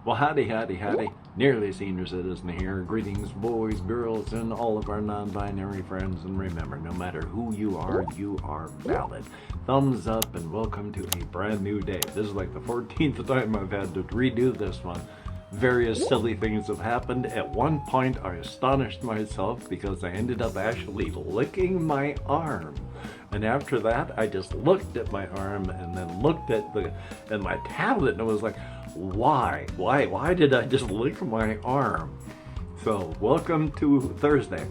Well, howdy, howdy, howdy. Nearly senior citizen here. Greetings, boys, girls, and all of our non-binary friends. And remember, no matter who you are valid. Thumbs up and welcome to a brand new day. This is like the 14th time I've had to redo this one. Various silly things have happened. At one point, I astonished myself because I ended up actually licking my arm. And after that, I just looked at my arm and then looked at my tablet and I was like, why did I just lick my arm? So welcome to Thursday.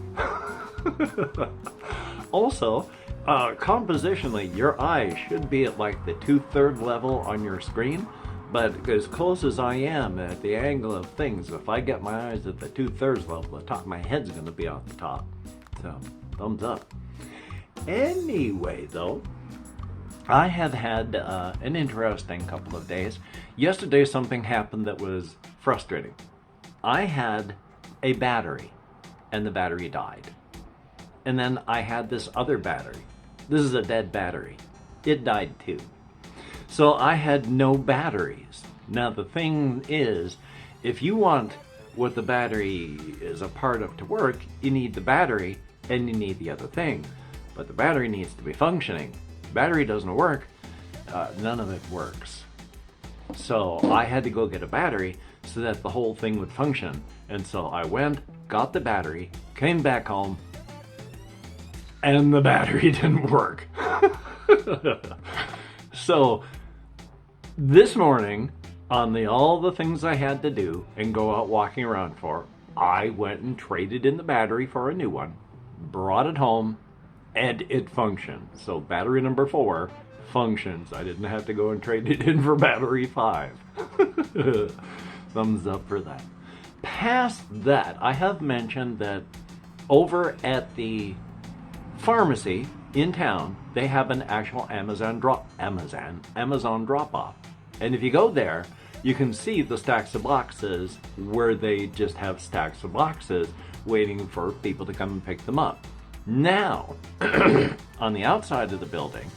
Also, compositionally, your eye should be at like the 2/3 level on your screen, but as close as I am at the angle of things, if I get my eyes at the 2/3 level, the top of my head's gonna be off the top. So thumbs up. Anyway, though, I have had an interesting couple of days. Yesterday, something happened that was frustrating. I had a battery, and the battery died. And then I had this other battery. This is a dead battery. It died too. So I had no batteries. Now, the thing is, if you want what the battery is a part of to work, you need the battery and you need the other thing. But the battery needs to be functioning. Battery doesn't work, none of it works. So I had to go get a battery so that the whole thing would function. And so I went, got the battery, came back home, and the battery didn't work. So this morning, on all the things I had to do and go out walking around for, I went and traded in the battery for a new one, brought it home, and it functioned. So battery number 4 functions. I didn't have to go and trade it in for battery 5. Thumbs up for that. Past that, I have mentioned that over at the pharmacy in town, they have an actual Amazon drop-off. And if you go there, you can see the stacks of boxes where they just have stacks of boxes waiting for people to come and pick them up. Now, on the outside of the building,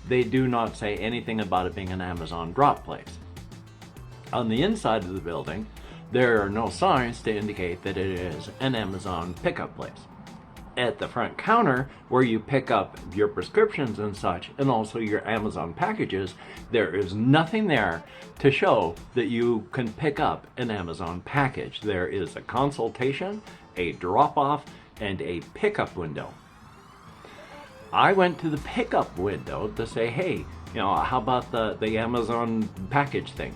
they do not say anything about it being an Amazon drop place. On the inside of the building, there are no signs to indicate that it is an Amazon pickup place. At the front counter, where you pick up your prescriptions and such, and also your Amazon packages, there is nothing there to show that you can pick up an Amazon package. There is a consultation, a drop-off, and a pickup window. I went to the pickup window to say, hey, how about the Amazon package thing?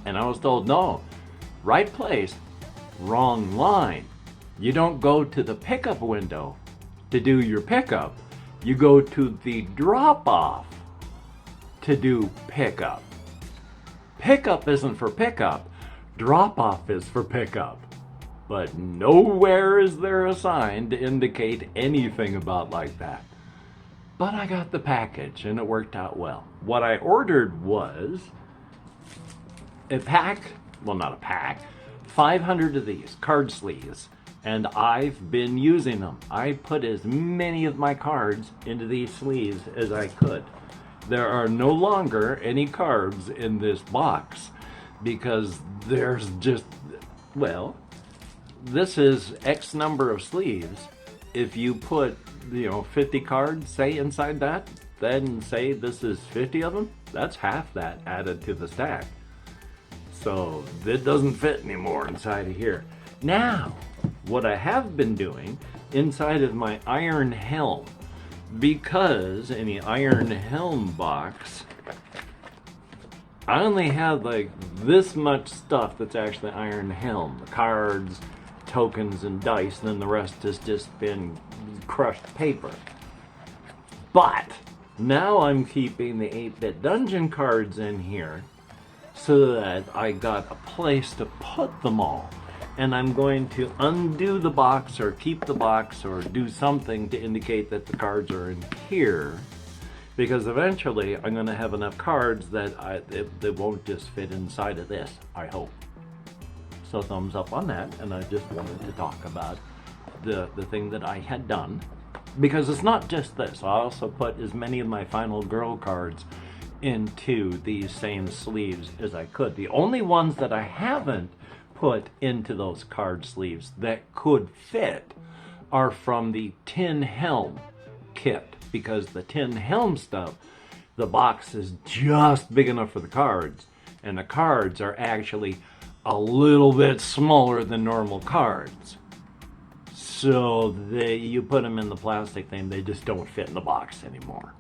And I was told, no, right place, wrong line. You don't go to the pickup window to do your pickup. You go to the drop-off to do pickup. Pickup isn't for pickup. Drop-off is for pickup. But nowhere is there a sign to indicate anything about like that. But I got the package and it worked out well. What I ordered was a pack, well, not a pack, 500 of these card sleeves. And I've been using them. I put as many of my cards into these sleeves as I could. There are no longer any cards in this box because there's just, well, this is X number of sleeves. If you put, 50 cards, say, inside that, then say this is 50 of them, that's half that added to the stack. So it doesn't fit anymore inside of here. Now, what I have been doing inside of my iron helm, because in the iron helm box, I only have like this much stuff that's actually iron helm. The cards, tokens, and dice, and then the rest has just been crushed paper. But now I'm keeping the 8-bit dungeon cards in here so that I got a place to put them all. And I'm going to undo the box or keep the box or do something to indicate that the cards are in here, because eventually I'm going to have enough cards that they won't just fit inside of this, I hope. So thumbs up on that, and I just wanted to talk about the thing that I had done, because it's not just this. I also put as many of my final girl cards into these same sleeves as I could. The only ones that I haven't put into those card sleeves that could fit are from the Tin Helm kit, because the Tin Helm stuff, the box is just big enough for the cards, and the cards are actually a little bit smaller than normal cards. So you put them in the plastic thing, they just don't fit in the box anymore.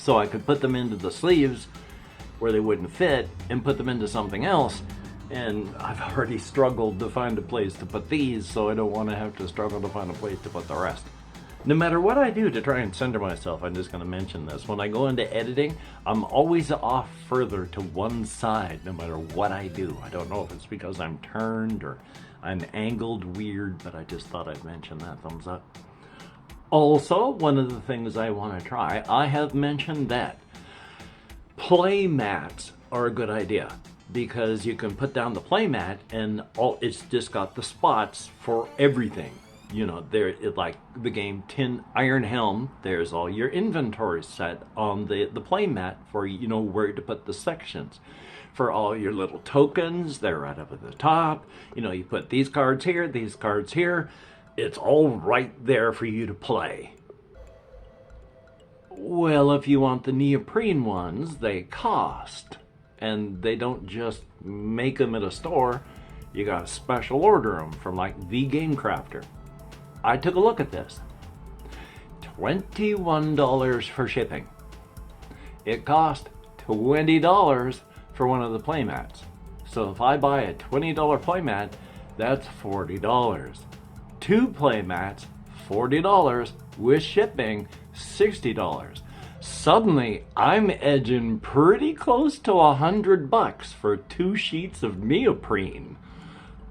So I could put them into the sleeves where they wouldn't fit and put them into something else. And I've already struggled to find a place to put these, so I don't want to have to struggle to find a place to put the rest. No matter what I do to try and center myself, I'm just going to mention this. When I go into editing, I'm always off further to one side, no matter what I do. I don't know if it's because I'm turned or I'm angled weird, but I just thought I'd mention that. Thumbs up. Also, one of the things I want to try, I have mentioned that play mats are a good idea, because you can put down the play mat and it's just got the spots for everything. You know, like the game Iron Helm, there's all your inventory set on the play mat for, you know, where to put the sections. For all your little tokens, they're right up at the top. You know, you put these cards here, these cards here. It's all right there for you to play. Well, if you want the neoprene ones, they cost. And they don't just make them at a store. You gotta special order them from like the Game Crafter. I took a look at this. $21 for shipping. It cost $20 for one of the playmats. So if I buy a $20 playmat, that's $40. 2 playmats, $40, with shipping, $60. Suddenly, I'm edging pretty close to $100 for 2 sheets of neoprene.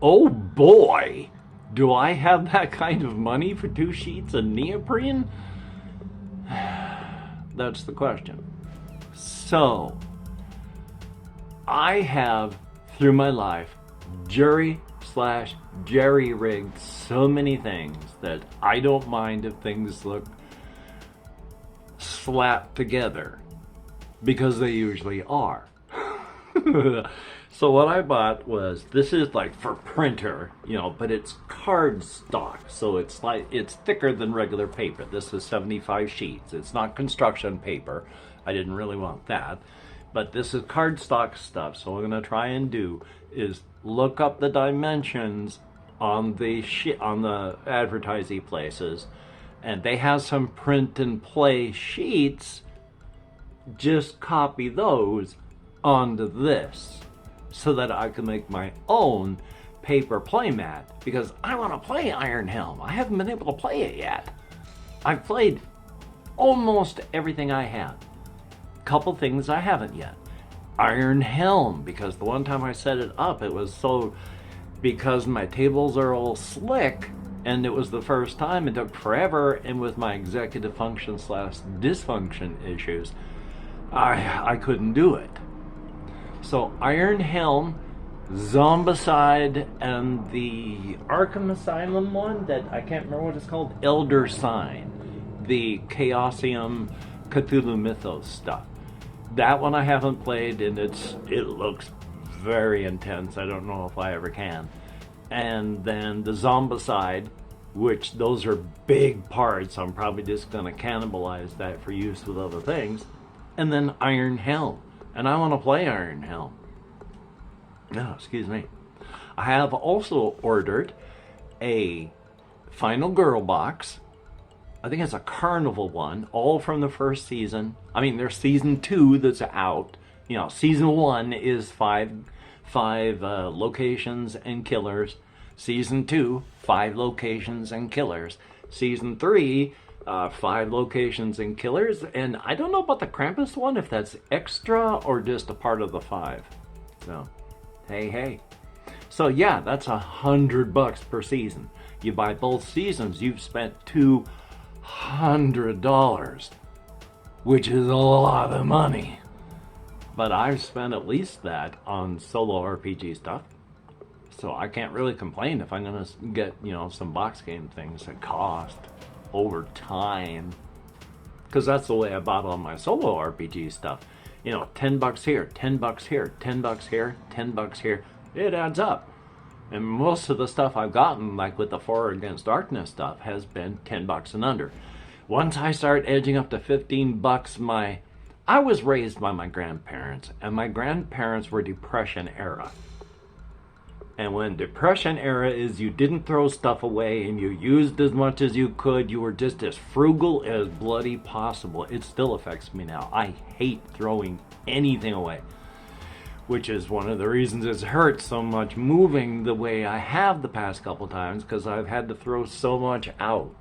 Oh boy! Do I have that kind of money for 2 sheets of neoprene? That's the question. So, I have, through my life, jerry-rigged so many things that I don't mind if things look slapped together, because they usually are. So what I bought was, this is like for printer, you know, but it's card stock, so it's thicker than regular paper. This is 75 sheets. It's not construction paper. I didn't really want that, but this is card stock stuff. So what I'm going to try and do is look up the dimensions on the advertising places, and they have some print and play sheets. Just copy those onto this, so that I can make my own paper playmat, because I want to play Iron Helm. I haven't been able to play it yet. I've played almost everything I have. Couple things I haven't yet. Iron Helm, because the one time I set it up, it was because my tables are all slick, and it was the first time, it took forever, and with my executive function / dysfunction issues, I couldn't do it. So Iron Helm, Zombicide, and the Arkham Asylum one that I can't remember what it's called, Elder Sign, the Chaosium Cthulhu Mythos stuff. That one I haven't played, and it looks very intense. I don't know if I ever can. And then the Zombicide, which those are big parts, so I'm probably just going to cannibalize that for use with other things. And then Iron Helm. And I want to play Iron Helm. No, excuse me. I have also ordered a Final Girl box. I think it's a Carnival one, all from the first season. I mean, there's season 2 that's out. You know, season 1 is five locations and killers. Season 2, 5 locations and killers. Season 3, 5 locations and killers. And I don't know about the Krampus one, if that's extra or just a part of the 5. So, hey. So yeah, that's $100 per season. You buy both seasons, you've spent $200, which is a lot of money. But I've spent at least that on solo RPG stuff. So I can't really complain if I'm going to get, you know, some box game things that cost over time. because that's the way I bought all my solo RPG stuff. You know, $10 here, $10 here, $10 here, $10 here. It adds up. And most of the stuff I've gotten, like with the 4 Against Darkness stuff, has been $10 and under. Once I start edging up to $15, I was raised by my grandparents, and my grandparents were Depression era. And when Depression era is, you didn't throw stuff away and you used as much as you could. You were just as frugal as bloody possible. It still affects me now. I hate throwing anything away, which is one of the reasons it's hurt so much moving the way I have the past couple times, because I've had to throw so much out.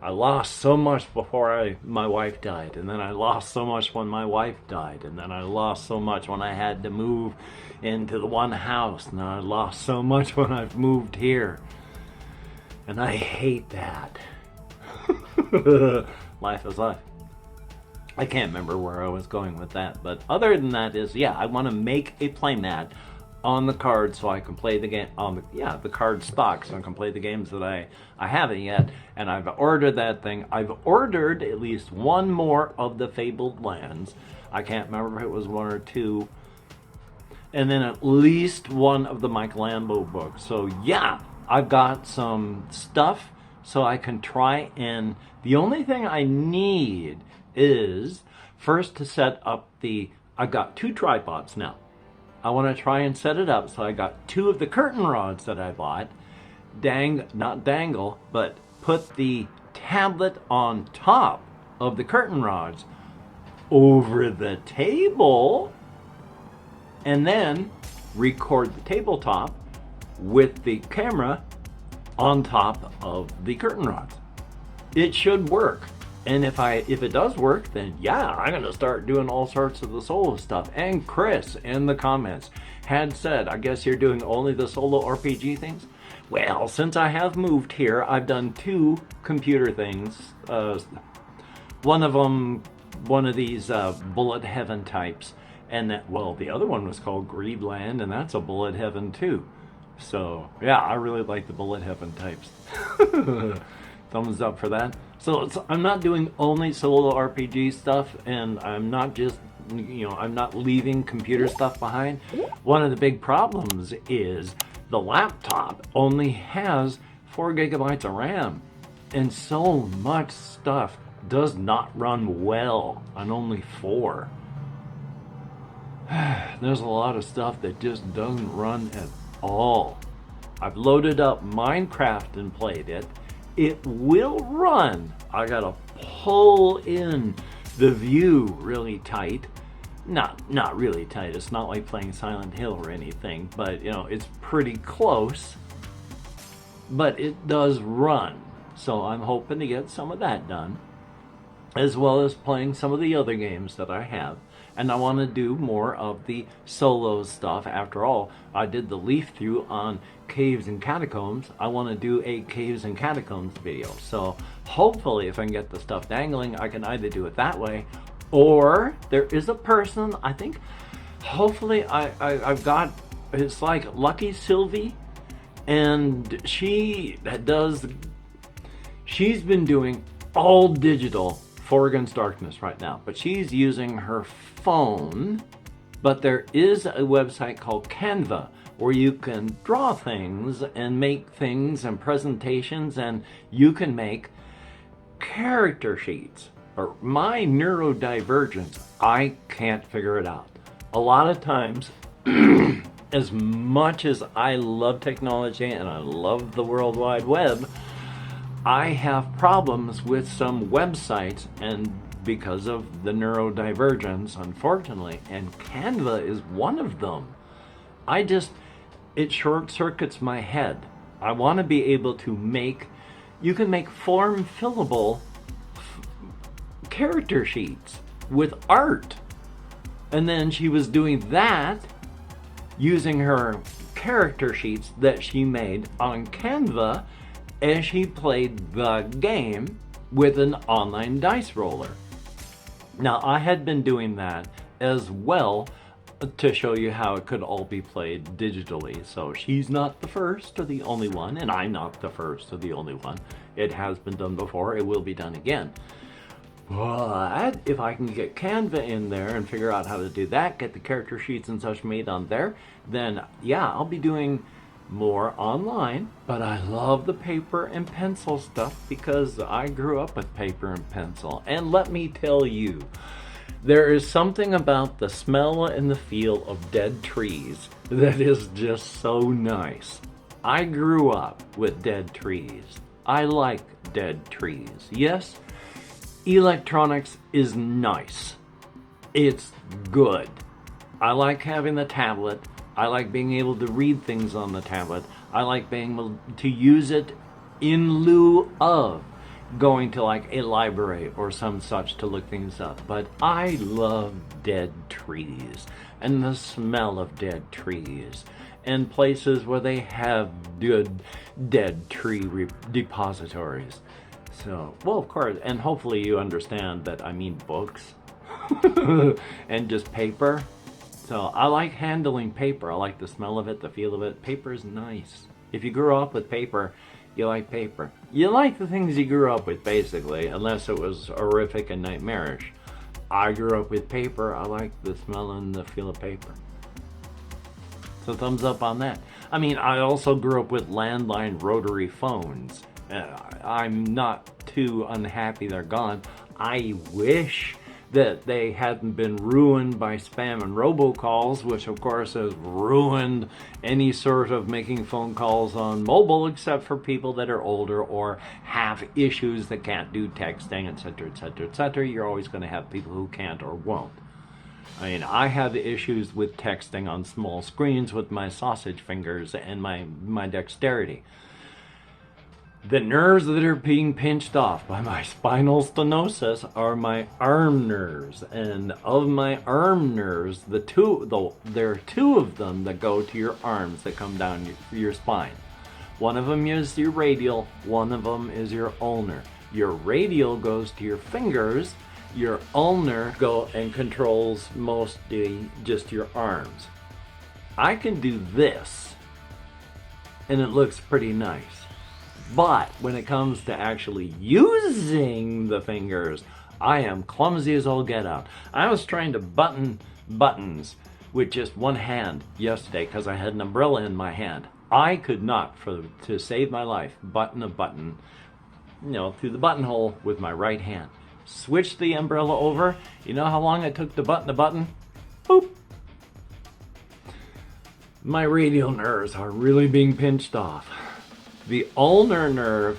I lost so much before my wife died, and then I lost so much when my wife died, and then I lost so much when I had to move into the one house, and I lost so much when I've moved here. And I hate that. Life is life. I can't remember where I was going with that, but other than that is, yeah, I want to make a playmat on the card so I can play the game on the card stock, so I can play the games that I haven't yet. And I've ordered that thing. I've ordered at least one more of the Fabled Lands. I can't remember if it was 1 or 2. And then at least one of the Mike Lambo books. So yeah, I've got some stuff so I can try, and the only thing I need is first to set up I've got 2 tripods now. I want to try and set it up, so I got 2 of the curtain rods that I bought. Not dangle, but put the tablet on top of the curtain rods over the table, and then record the tabletop with the camera on top of the curtain rods. It should work. And if it does work, then yeah, I'm going to start doing all sorts of the solo stuff. And Chris in the comments had said, I guess you're doing only the solo RPG things? Well, since I have moved here, I've done 2 computer things. One of them, one of these Bullet Heaven types. And the other one was called Greedland, and that's a Bullet Heaven too. So yeah, I really like the Bullet Heaven types. Thumbs up for that. So I'm not doing only solo RPG stuff, and I'm not just, I'm not leaving computer stuff behind. One of the big problems is the laptop only has 4 gigabytes of RAM, and so much stuff does not run well on only 4. There's a lot of stuff that just doesn't run at all. I've loaded up Minecraft and played it. It will run. I gotta pull in the view really tight. Not really tight. It's not like playing Silent Hill or anything, but it's pretty close. But it does run. So I'm hoping to get some of that done, as well as playing some of the other games that I have. And I want to do more of the solo stuff. After all, I did the leaf through on Caves and Catacombs. I want to do a Caves and Catacombs video. So hopefully if I can get the stuff dangling, I can either do it that way, or there is a person, I think, hopefully I've got, it's like Lucky Sylvie, and she's been doing all digital 4 Against Darkness right now, but she's using her phone. But there is a website called Canva where you can draw things and make things and presentations, and you can make character sheets. Or my neurodivergence, I can't figure it out. A lot of times, as much as I love technology and I love the World Wide Web, I have problems with some websites, and because of the neurodivergence, unfortunately, and Canva is one of them. It short circuits my head. I want to be able to you can make form fillable character sheets with art. And then she was doing that using her character sheets that she made on Canva as she played the game with an online dice roller. Now, I had been doing that as well to show you how it could all be played digitally. So she's not the first or the only one, and I'm not the first or the only one. It has been done before. It will be done again. But if I can get Canva in there and figure out how to do that, get the character sheets and such made on there, then yeah, I'll be doing more online. But I love the paper and pencil stuff because I grew up with paper and pencil. And let me tell you, there is something about the smell and the feel of dead trees that is just so nice. I grew up with dead trees. I like dead trees. Yes, electronics is nice. It's good. I like having the tablet. I like being able to read things on the tablet. I like being able to use it in lieu of going to like a library or some such to look things up. But I love dead trees and the smell of dead trees and places where they have good dead tree depositories. So, well, of course, and hopefully you understand that I mean books and just paper. So I like handling paper. I like the smell of it, the feel of it. Paper is nice. If you grew up with paper, you like paper. You like the things you grew up with, basically, unless it was horrific and nightmarish. I grew up with paper. I like the smell and the feel of paper. So thumbs up on that. I mean, I also grew up with landline rotary phones. I'm not too unhappy they're gone. I wish that they hadn't been ruined by spam and robocalls, which of course has ruined any sort of making phone calls on mobile, except for people that are older or have issues that can't do texting, etc., etc., etc. You're always going to have people who can't or won't. I mean, I have issues with texting on small screens with my sausage fingers and my dexterity. The nerves that are being pinched off by my spinal stenosis are my arm nerves. And of my arm nerves, there are two of them that go to your arms that come down your spine. One of them is your radial, one of them is your ulnar. Your radial goes to your fingers, your ulnar go and controls mostly just your arms. I can do this, and it looks pretty nice. But when it comes to actually using the fingers, I am clumsy as all get out. I was trying to button buttons with just one hand yesterday because I had an umbrella in my hand. I could not, to save my life, button a button, through the buttonhole with my right hand. Switch the umbrella over. You know how long it took to button a button? Boop. My radial nerves are really being pinched off. The ulnar nerve,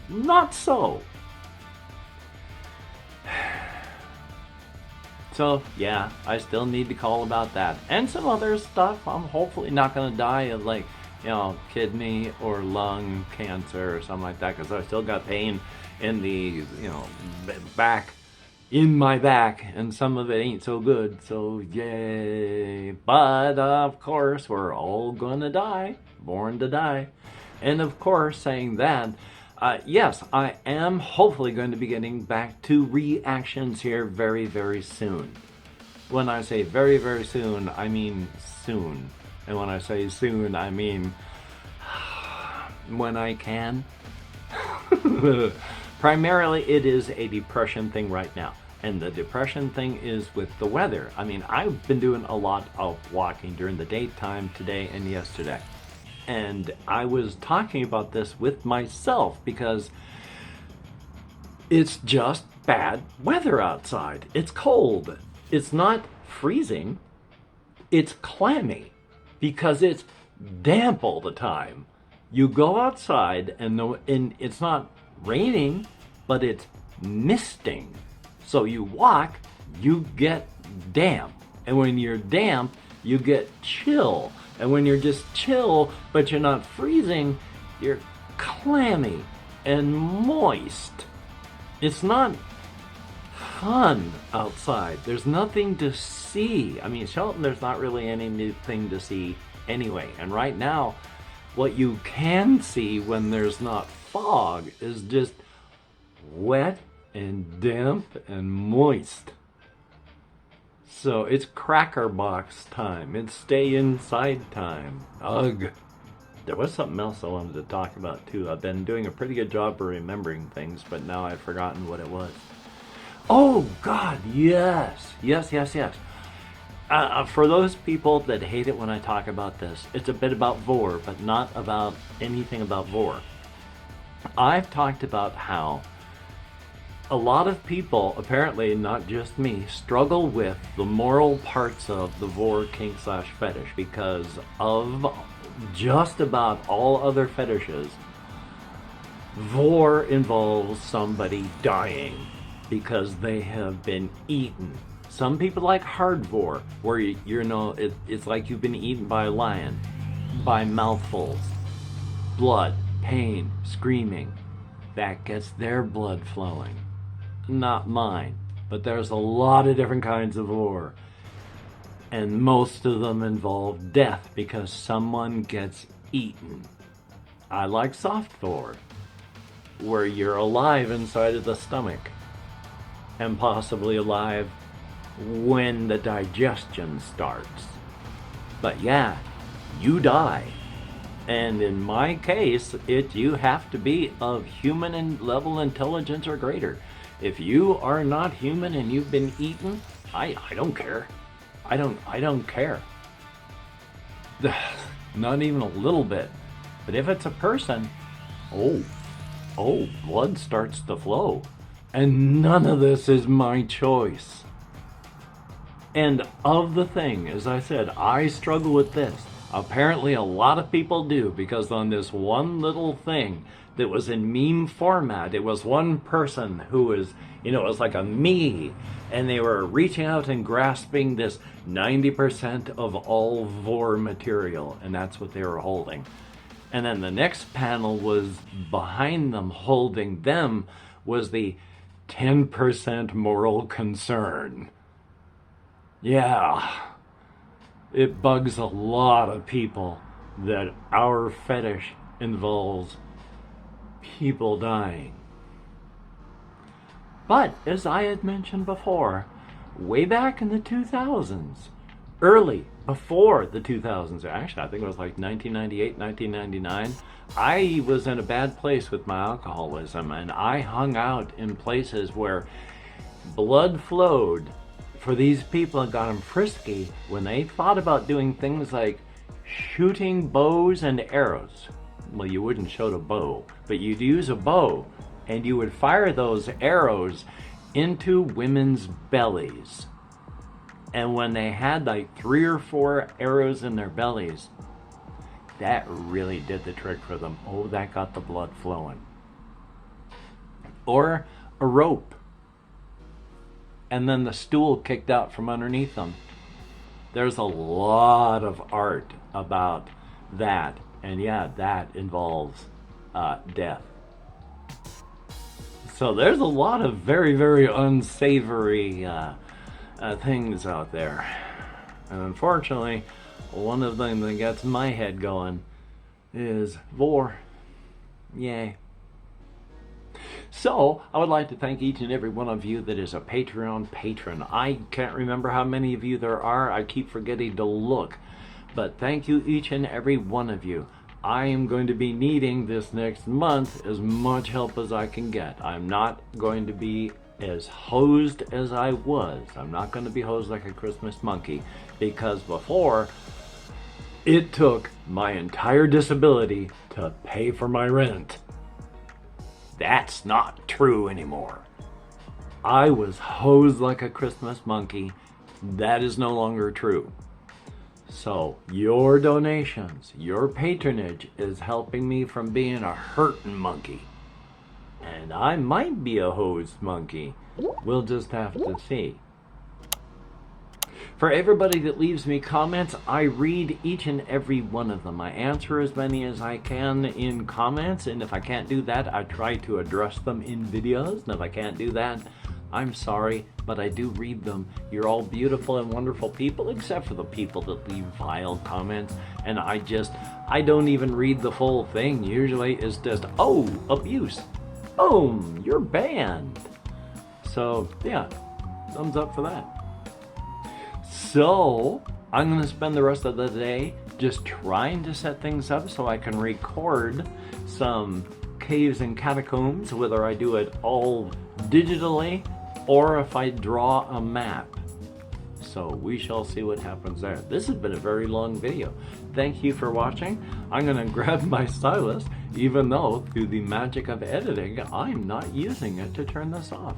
not so. So, yeah, I still need to call about that. And some other stuff. I'm hopefully not going to die of, kidney or lung cancer or something like that, because I still got pain in the, back, in my back, and some of it ain't so good, so yay. But, of course, we're all going to die, born to die. And of course, saying that, yes, I am hopefully going to be getting back to reactions here very, very soon. When I say very, very soon, I mean soon. And when I say soon, I mean when I can. Primarily, it is a depression thing right now. And the depression thing is with the weather. I mean, I've been doing a lot of walking during the daytime today and yesterday. And I was talking about this with myself because it's just bad weather outside. It's cold. It's not freezing. It's clammy because it's damp all the time. You go outside and it's not raining, but it's misting. So you walk, you get damp. And when you're damp, you get chill. And when you're just chill, but you're not freezing, you're clammy and moist. It's not fun outside. There's nothing to see. I mean, Shelton, there's not really anything to see anyway. And right now, what you can see when there's not fog is just wet and damp and moist. So it's cracker box time. It's stay inside time. Ugh. There was something else I wanted to talk about too. I've been doing a pretty good job of remembering things, but now I've forgotten what it was. Oh, God, yes. Yes, yes, yes. For those people that hate it when I talk about this, it's a bit about vor, but not about anything about vor. I've talked about how a lot of people, apparently not just me, struggle with the moral parts of the vor kink / fetish because of just about all other fetishes. Vor involves somebody dying because they have been eaten. Some people like hard vor, where it's like you've been eaten by a lion, by mouthfuls, blood, pain, screaming. That gets their blood flowing. Not mine, but there's a lot of different kinds of vor, and most of them involve death because someone gets eaten. I like soft vor, where you're alive inside of the stomach, and possibly alive when the digestion starts. But yeah, you die. And in my case, you have to be of human level intelligence or greater. If you are not human and you've been eaten, I don't care. I don't care. Not even a little bit. But if it's a person, blood starts to flow. And none of this is my choice. And of the thing, as I said, I struggle with this. Apparently a lot of people do, because on this one little thing that was in meme format, it was one person who was, it was like a me, and they were reaching out and grasping this 90% of all vor material, and that's what they were holding. And then the next panel was behind them, holding them, was the 10% moral concern. Yeah, it bugs a lot of people that our fetish involves people dying. But as I had mentioned before, way back in the 2000s, early, before the 2000s, actually I think it was like 1998, 1999, I was in a bad place with my alcoholism, and I hung out in places where blood flowed for these people and got them frisky when they thought about doing things like shooting bows and arrows. Well, you wouldn't shoot a bow, but you'd use a bow and you would fire those arrows into women's bellies. And when they had like 3 or 4 arrows in their bellies, that really did the trick for them. Oh, that got the blood flowing. Or a rope, and then the stool kicked out from underneath them. There's a lot of art about that, and yeah, that involves death. So there's a lot of very, very unsavory things out there. And unfortunately, one of them that gets my head going is vor. Yay. So, I would like to thank each and every one of you that is a Patreon patron. I can't remember how many of you there are. I keep forgetting to look. But thank you, each and every one of you. I am going to be needing this next month as much help as I can get. I'm not going to be as hosed as I was. I'm not going to be hosed like a Christmas monkey, because before, it took my entire disability to pay for my rent. That's not true anymore. I was hosed like a Christmas monkey. That is no longer true. So your donations, your patronage is helping me from being a hurtin' monkey. And I might be a hosed monkey. We'll just have to see. For everybody that leaves me comments, I read each and every one of them. I answer as many as I can in comments, and if I can't do that, I try to address them in videos. And if I can't do that, I'm sorry, but I do read them. You're all beautiful and wonderful people, except for the people that leave vile comments. And I don't even read the full thing. Usually it's just, oh, abuse. Boom, you're banned. So, yeah, thumbs up for that. So, I'm going to spend the rest of the day just trying to set things up so I can record some caves and catacombs, whether I do it all digitally or if I draw a map. So we shall see what happens there. This has been a very long video. Thank you for watching. I'm gonna grab my stylus, even though through the magic of editing, I'm not using it to turn this off.